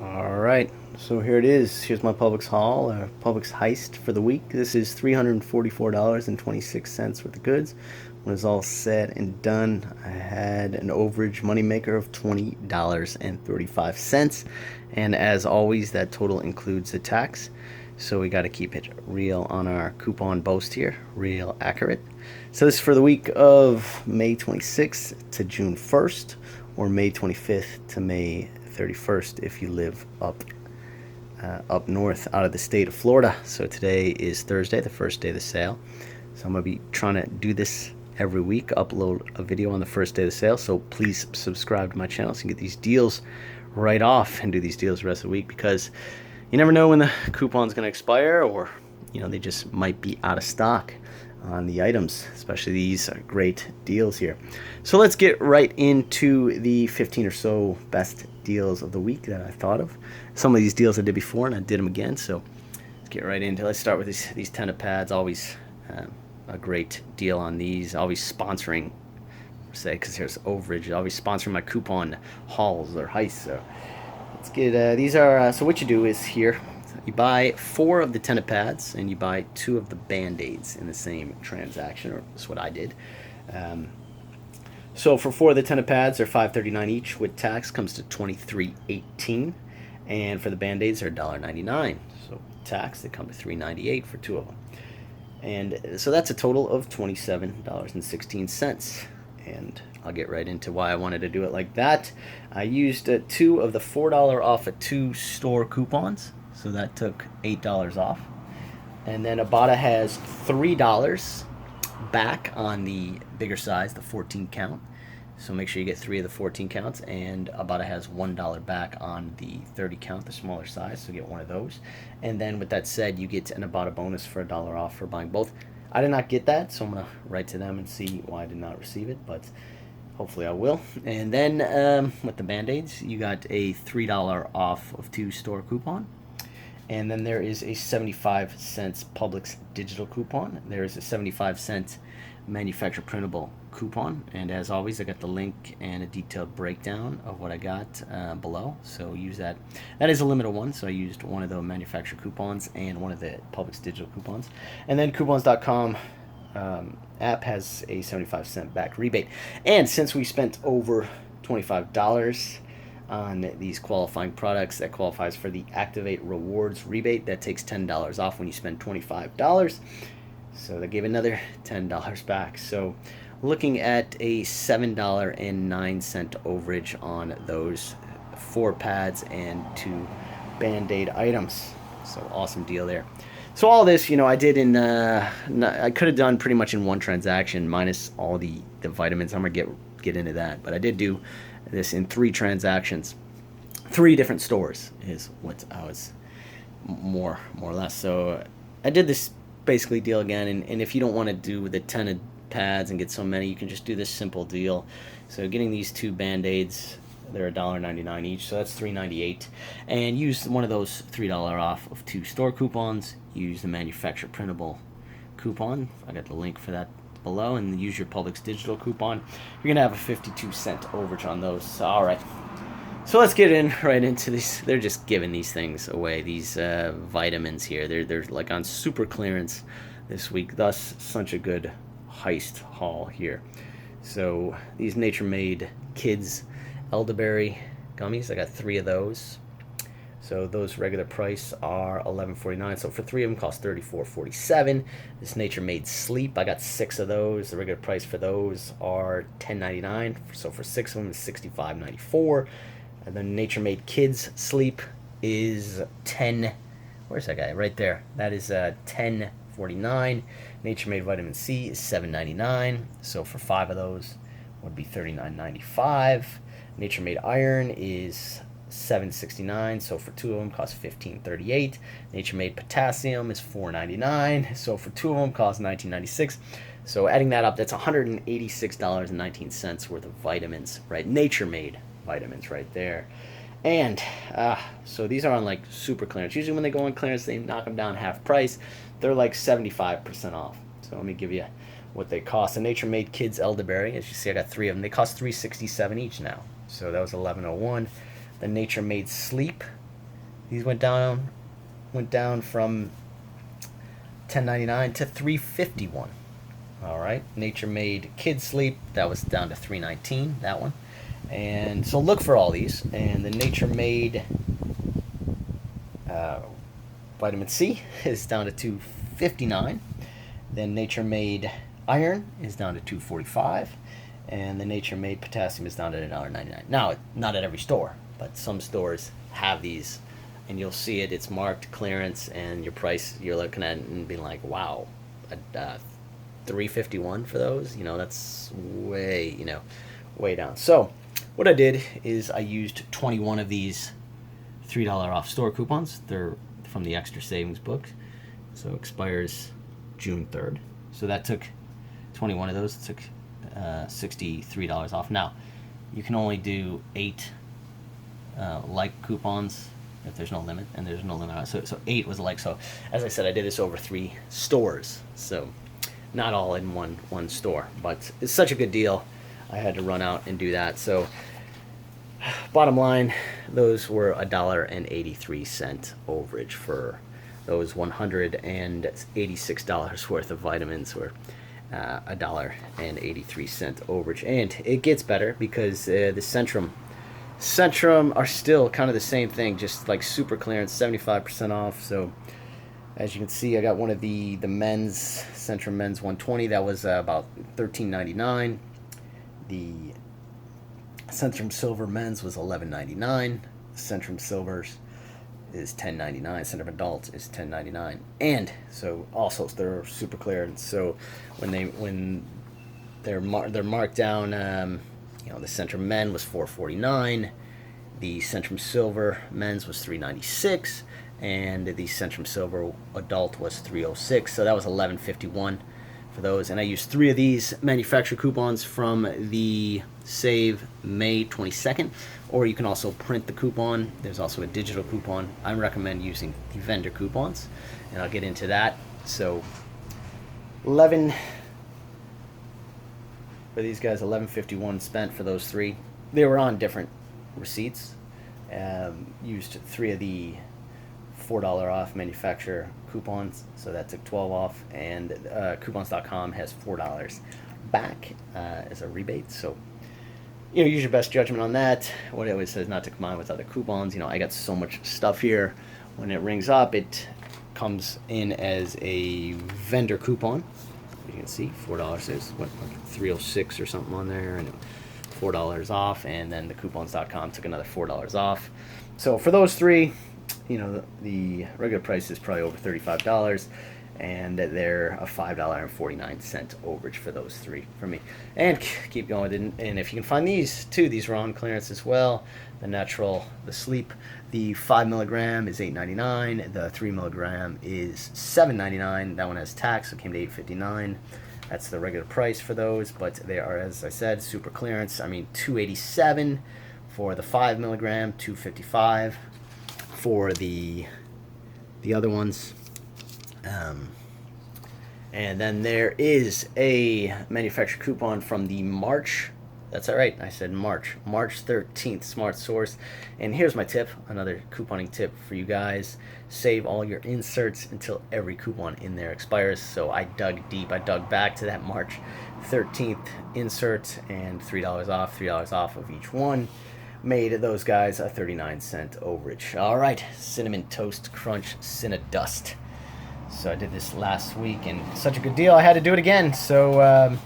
All right, so here it is. Here's my Publix haul, Publix heist for the week. This is $344.26 worth of goods. When it's all said and done, I had an overage moneymaker of $20.35. And as always, that total includes the tax. So we got to keep it real on our coupon boast here, real accurate. So this is for the week of May 26th to June 1st, or May 25th to May 31st if you live up north out of the state of Florida. So today is Thursday, the first day of the sale. So I'm going to be trying to do this every week, upload a video on the first day of the sale. So please subscribe to my channel so you can get these deals right off and do these deals the rest of the week, because you never know when the coupon's going to expire, or they just might be out of stock on the items, especially these great deals here. So let's get right into the 15 or so best deals of the week that I thought of. Some of these deals I did before and I did them again, so let's get right into it. Let's start with these Tena pads. Always a great deal on these. Always sponsoring, say, because here's overage. Always sponsoring my coupon hauls or heists. So let's get these are so what you do is here you buy 4 of the Tena pads and you buy 2 of the band-aids in the same transaction, or that's what I did. So for 4 of the Tena pads, they're $5.39 each. With tax comes to $23.18, and for the band-aids they're $1.99. So tax, they come to $3.98 for 2 of them, and so that's a total of $27.16. And I'll get right into why I wanted to do it like that. I used 2 of the $4 off of 2 store coupons, so that took $8 off. And then Ibotta has $3 back on the bigger size, the 14 count. So make sure you get 3 of the 14 counts. And Ibotta has $1 back on the 30 count, the smaller size, so get one of those. And then with that said, you get an Ibotta bonus for $1 off for buying both. I did not get that, so I'm going to write to them and see why I did not receive it, but hopefully I will. And then with the Band-Aids, you got a $3 off of 2 store coupon. And then there is a 75 cents Publix digital coupon. There is a 75 cent manufacturer printable coupon. And as always, I got the link and a detailed breakdown of what I got below. So use that. That is a limited one, so I used one of the manufacturer coupons and one of the Publix digital coupons. And then coupons.com app has a 75 cent back rebate. And since we spent over $25 on these qualifying products, that qualifies for the Activate Rewards rebate. That takes $10 off when you spend $25. So they gave another $10 back. So looking at a $7.09 overage on those 4 pads and 2 Band-Aid items. So awesome deal there. So all this, I did in, I could have done pretty much in one transaction minus all the vitamins. I'm going to get into that. But I did do this in 3 transactions. 3 different stores is what I was more or less. So I did this basically deal again. And if you don't want to do the 10 pads and get so many, you can just do this simple deal. So getting these 2 Band-Aids, they're $1.99 each, so that's $3.98. And use one of those $3 off of 2 store coupons. Use the manufacturer printable coupon. I got the link for that below, and use your Publix digital coupon. You're gonna have a 52 cent overage on those. So, all right, so let's get right into these. They're just giving these things away, these vitamins here. They're like on super clearance this week, thus such a good heist haul here. So these Nature Made Kids elderberry gummies, I got 3 of those. So those regular price are $11.49. So for 3 of them cost $34.47. This Nature Made Sleep, I got 6 of those. The regular price for those are $10.99. So for 6 of them is $65.94. And then Nature Made Kids Sleep is where's that guy? Right there. That is $10.49. Nature Made Vitamin C is $7.99. So for 5 of those would be $39.95. Nature Made Iron is $7.69, so for 2 of them costs $15.38. Nature Made Potassium is $4.99, so for 2 of them costs $19.96. So adding that up, that's $186.19 worth of vitamins, right? Nature Made vitamins right there. And so these are on like super clearance. Usually when they go on clearance, they knock them down half price. They're like 75% off. So let me give you what they cost. The Nature Made Kids Elderberry, as you see, I got 3 of them. They cost $3.67 each now. So that was $11.01. The Nature Made Sleep, these went down from $10.99 to $3.51. All right, Nature Made Kid Sleep, that was down to $3.19, that one. And so look for all these. And the Nature Made Vitamin C is down to $2.59. Then Nature Made Iron is down to $2.45. And the Nature Made Potassium is down to $1.99. Now, not at every store, but some stores have these, and you'll see it. It's marked clearance, and your price, you're looking at it and being like, wow, $3.51 for those. That's way down. So what I did is I used 21 of these $3 off store coupons. They're from the Extra Savings book, so expires June 3rd. So that took 21 of those. It took $63 off. Now, you can only do 8 like coupons if there's no limit, and there's no limit. So 8 was like. So as I said, I did this over 3 stores, so not all in one store, but it's such a good deal, I had to run out and do that. So bottom line, those were $1.83 overage for those $186 worth of vitamins, or $1.83 overage. And it gets better because the Centrum are still kind of the same thing, just like super clearance, 75% off. So as you can see, I got one of the men's Centrum men's 120, that was about $13.99. The Centrum Silver men's was $11.99. Centrum Silvers is $10.99. Centrum Adult is $10.99. And so also they're super clearance. So when they're marked down, the Centrum Men was $4.49, the Centrum Silver Men's was $3.96, and the Centrum Silver Adult was $3.06. So that was $11.51 for those. And I used 3 of these manufacturer coupons from the Save May 22nd, or you can also print the coupon. There's also a digital coupon. I recommend using the vendor coupons, and I'll get into that. So 11 for these guys, $11.51 spent for those 3. They were on different receipts. Used 3 of the $4 off manufacturer coupons, so that took 12 off, and coupons.com has $4 back as a rebate. So use your best judgment on that. What it always says, not to combine with other coupons. I got so much stuff here. When it rings up, it comes in as a vendor coupon. You can see $4 is what, like $3.06 or something on there, and $4 off, and then the coupons.com took another $4 off. So for those 3, the regular price is probably over $35, and they're a $5.49 overage for those 3 for me. And keep going. And if you can find these too, these are on clearance as well. The Natrol, the Sleep, the 5 milligram is $8.99. The 3 milligram is $7.99. That one has tax, so it came to $8.59. That's the regular price for those, but they are, as I said, super clearance. $2.87 for the 5 milligram, $2.55 for the other ones. And then there is a manufacturer coupon from the March. That's all right, I said March 13th Smart Source. And here's my tip, another couponing tip for you guys. Save all your inserts until every coupon in there expires. So I dug deep. I dug back to that March 13th insert, and $3 off of each one made those guys a 39-cent overage. All right, Cinnamon Toast Crunch Cinnadust. So I did this last week, and such a good deal, I had to do it again. So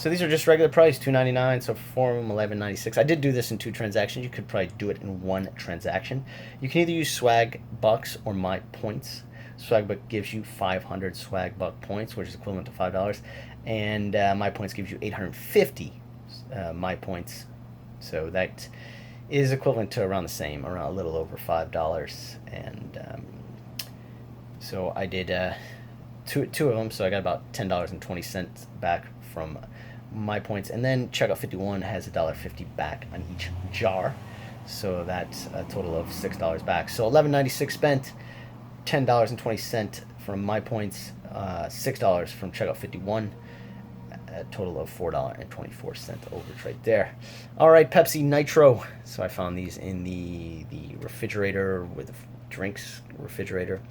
these are just regular price, $2.99. So for them, $11.96. I did do this in 2 transactions. You could probably do it in 1 transaction. You can either use Swag Bucks or My Points. Swag Buck gives you 500 Swag Buck points, which is equivalent to $5, and My Points gives you 850 My Points. So that is equivalent to around the same, around a little over $5. And so I did two of them, so I got about $10.20 back from My Points. And then Checkout 51 has $1.50 back on each jar, so that's a total of $6 back. So $11.96 spent, $10.20 from My Points, $6 from Checkout 51. a total of $4.24 overage right there. All right, Pepsi Nitro. So I found these in the refrigerator with the drinks refrigerator.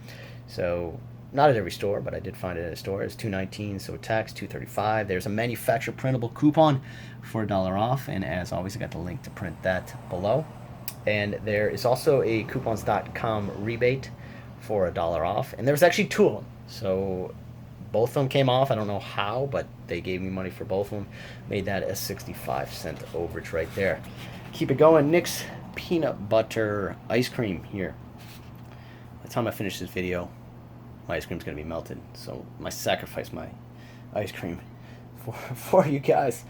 So not at every store, but I did find it at a store. It's $2.19, so tax $2.35. There's a manufacturer printable coupon for $1 off, and as always, I got the link to print that below. And there is also a coupons.com rebate for $1 off, and there's actually two of them. So both of them came off. I don't know how, but they gave me money for both of them. Made that a 65-cent overage right there. Keep it going. Nick's peanut butter ice cream here. By the time I finish this video, my ice cream's going to be melted. So I sacrifice my ice cream for you guys.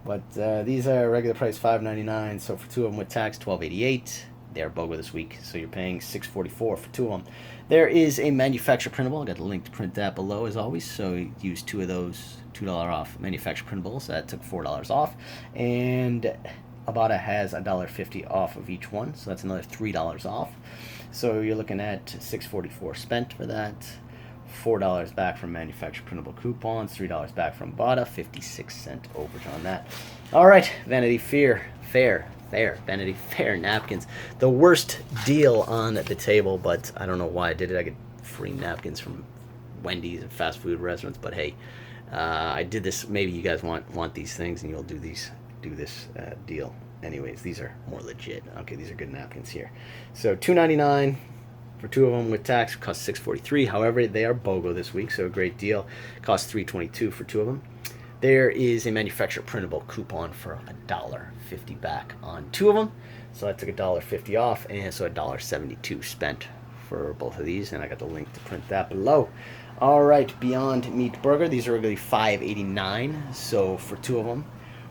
But these are regular price $5.99. So for two of them with tax, $12.88. They're BOGO this week, so you're paying $6.44 for two of them. There is a manufacturer printable. I got the link to print that below as always. So use two of those $2 off manufacturer printables. That took $4 off, and Ibotta has $1.50 off of each one, so that's another $3 off. So you're looking at $6.44 spent for that. $4 back from manufacturer printable coupons, $3 back from Ibotta, 56-cent overage on that. All right, Vanity Fair, Vanity Fair napkins. The worst deal on the table, but I don't know why I did it. I get free napkins from Wendy's and fast food restaurants, but hey, I did this. Maybe you guys want these things, and you'll do this deal. Anyways, these are more legit. Okay, these are good napkins here. So $2.99 for two of them with tax, cost $6.43. However, they are BOGO this week, so a great deal. Cost $3.22 for two of them. There is a manufacturer printable coupon for $1.50 back on two of them, so I took $1.50 off, and so $1.72 spent for both of these, and I got the link to print that below. All right, Beyond Meat Burger. These are really $5.89, so for two of them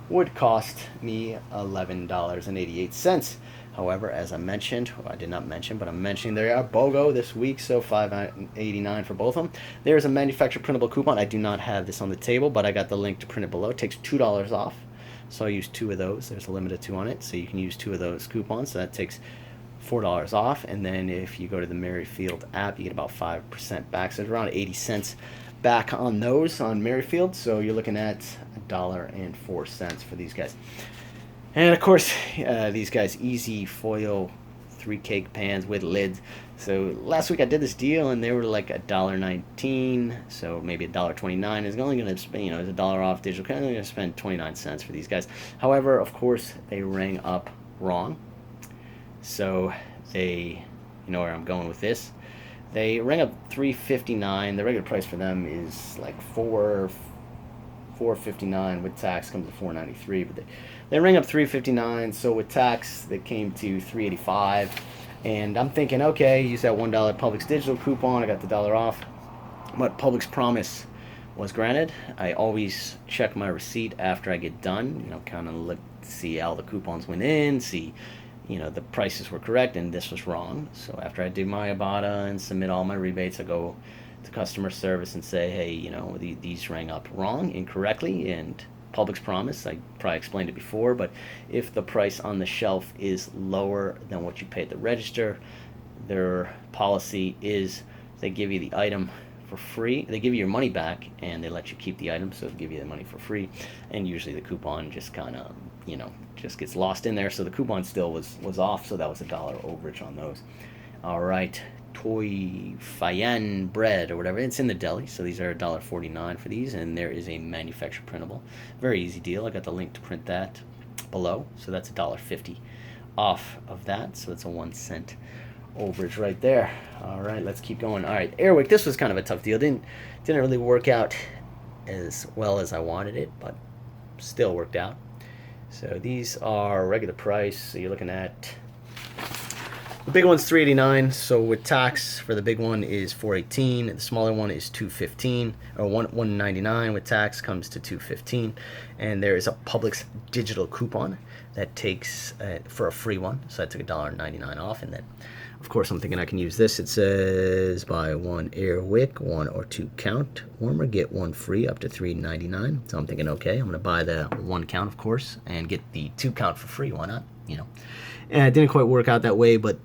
would cost me $11.88. However, as I mentioned, well, I did not mention, but I'm mentioning they are BOGO this week, so $5.89 for both of them. There's a manufacturer printable coupon. I do not have this on the table, but I got the link to print it below. It takes $2 off, so I use two of those. There's a limit of two on it, so you can use two of those coupons, so that takes $4 off. And then if you go to the Merrifield app, you get about 5% back, so it's around 80 cents back on those on Merrifield, so you're looking at $1.04 for these guys. And of course, these guys, easy foil 3 cake pans with lids. So last week I did this deal, and they were like $1.19, so maybe $1.29. It's only going to spend, it's $1 off digital. I'm only going to spend 29 cents for these guys. However, of course, they rang up wrong. So they, you know where I'm going with this. They rang up $3.59. The regular price for them is like $4.59 with tax comes to $4.93, but they rang up $3.59, so with tax they came to $3.85. And I'm thinking, okay, use that $1 Publix digital coupon, I got the $1 off. But Publix Promise was granted. I always check my receipt after I get done, kind of look, see how the coupons went in, see the prices were correct, and this was wrong. So after I do my Ibotta and submit all my rebates, I go to customer service and say, hey, these rang up wrong, incorrectly, and Publix Promise, I probably explained it before, but if the price on the shelf is lower than what you pay at the register, their policy is they give you the item for free. They give you your money back, and they let you keep the item, so they give you the money for free. And usually the coupon just kind of, just gets lost in there. So the coupon still was off, so that was $1 overage on those. All right, Toyfan bread or whatever. It's in the deli, so these are $1.49 for these, and there is a manufacturer printable. Very easy deal. I got the link to print that below, so that's $1.50 off of that, so it's a 1 cent overage right there. All right, let's keep going. All right, Airwick. This was kind of a tough deal. Didn't really work out as well as I wanted it, but still worked out. So these are regular price. So you're looking at the big one's $3.89. So with tax for the big one is $4.18. The smaller one is $2.15, or $1.99 with tax comes to $2.15. And there is a Publix digital coupon that takes for a free one. So I took $1.99 off, and then of course I'm thinking I can use this. It says buy one Airwick, 1 or 2 count warmer, get 1 free up to $3.99. So I'm thinking, okay, I'm gonna buy the 1 count, of course, and get the 2 count for free. Why not? And it didn't quite work out that way, but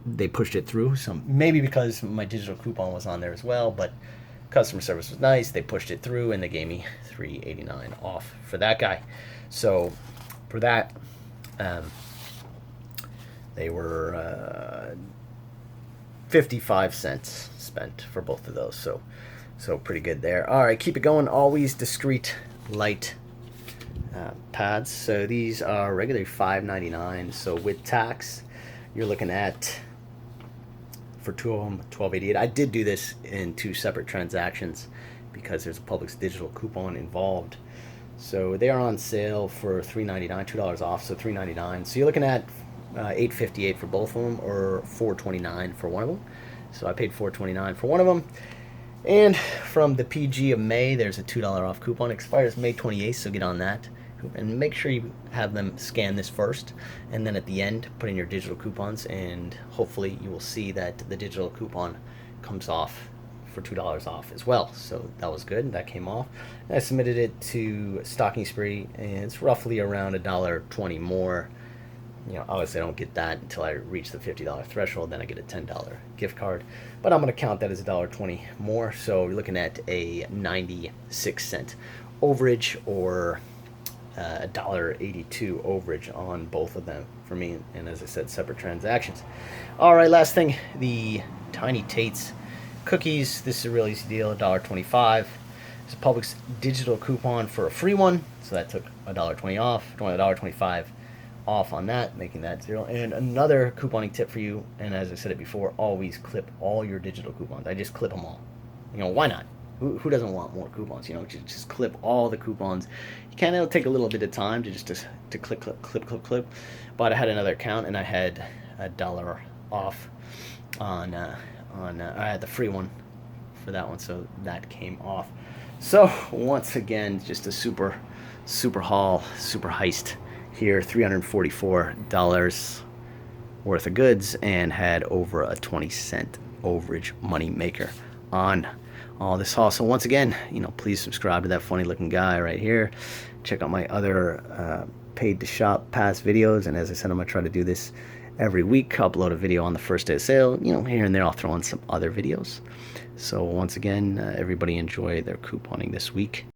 they pushed it through. So maybe because my digital coupon was on there as well, but Customer service was nice. They pushed it through and they gave me $3.89 off for that guy. So for that, they were 55 cents spent for both of those. So pretty good there. All right, keep it going. Always discreet light pads. So these are regularly $5.99. So with tax, you're looking at, for two of them, $12.88. I did do this in two separate transactions because there's a Publix digital coupon involved. So they are on sale for $3.99, $2 off, so $3.99. So you're looking at $8.58 for both of them, or $4.29 for one of them. So I paid $4.29 for one of them. And from the PG of May, there's a $2 off coupon. Expires May 28th, so get on that. And make sure you have them scan this first, and then at the end put in your digital coupons, and hopefully you will see that the digital coupon comes off for $2 off as well. So that was good. That came off. And I submitted it to Stocking Spree, and it's roughly around $1.20 more. You know, obviously I don't get that until I reach the $50 threshold. Then I get a $10 gift card, but I'm going to count that as $1.20 more. So you're looking at a 96-cent overage, or $1.82 overage on both of them for me. And as I said, separate transactions. All right, last thing, the tiny Tates cookies. This is a real easy deal, $1.25. It's a Publix digital coupon for a free one, so that took $1.20 off, $1.25 off on that, making that $0. And another couponing tip for you, and as I said it before, always clip all your digital coupons. I just clip them all. You know, why not? Who doesn't want more coupons? You know, just clip all the coupons. You can. It'll take a little bit of time to clip. But I had another account, and I had $1 off on I had the free one for that one, so that came off. So once again, just a super haul, super heist here. $344 worth of goods, and had over a 20-cent overage money maker on all this haul. So once again, you know, please subscribe to that funny looking guy right here. Check out my other paid to shop past videos, and as I said, I'm gonna try to do this every week. Upload a video on the first day of sale. You know, here and there I'll throw in some other videos. So once again, everybody enjoy their couponing this week.